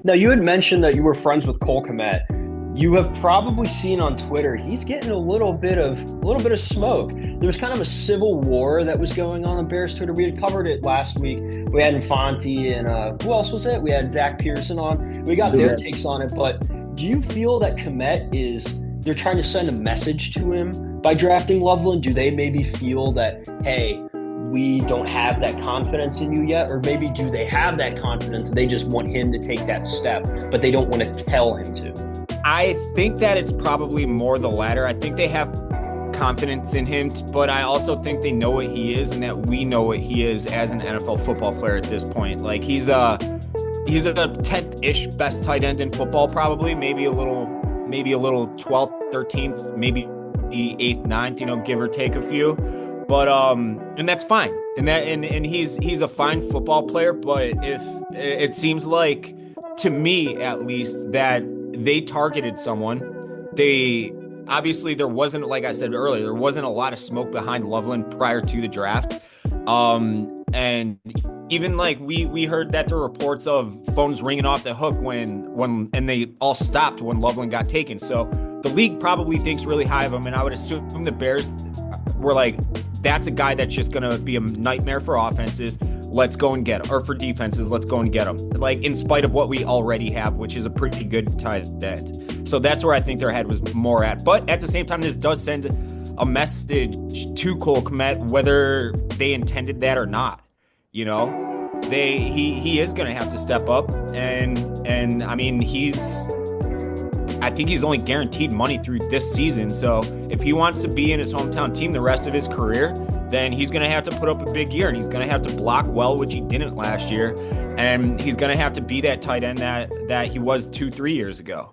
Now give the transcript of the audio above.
Now, you had mentioned that you were friends with Cole Kmet. You have probably seen on Twitter he's getting a little bit of smoke. There was kind of a civil war that was going on Bears Twitter. We had covered it last week. We had Infanti and who else was it? We had Zach Pearson on. We got their takes on it. But do you feel that Kmet is they're trying to send a message to him by drafting Loveland? Do they maybe feel that, hey, we don't have that confidence in you yet? Or maybe do they have that confidence? They just want him to take that step, but they don't want to tell him to. I think that it's probably more the latter. I think they have confidence in him, but I also think they know what he is and that we know what he is as an NFL football player at this point. Like he's a 10th-ish best tight end in football, probably, maybe a little 12th, 13th, maybe 8th, 9th, give or take a few. But and that's fine. And he's a fine football player, but if it seems like, to me at least, that they targeted someone. They obviously, there wasn't, like I said earlier, there wasn't a lot of smoke behind Loveland prior to the draft. And even like we heard that there were reports of phones ringing off the hook when and they all stopped when Loveland got taken. So the league probably thinks really high of him, and I would assume the Bears were like, that's a guy that's just going to be a nightmare for offenses. Let's go and get him. Or for defenses, let's go and get him. Like, in spite of what we already have, which is a pretty good tight end. So that's where I think their head was more at. But at the same time, this does send a message to Cole Kmet, whether they intended that or not. He is going to have to step up. And I mean, I think he's only guaranteed money through this season. So if he wants to be in his hometown team the rest of his career, then he's going to have to put up a big year, and he's going to have to block well, which he didn't last year. And he's going to have to be that tight end that he was 2-3 years ago.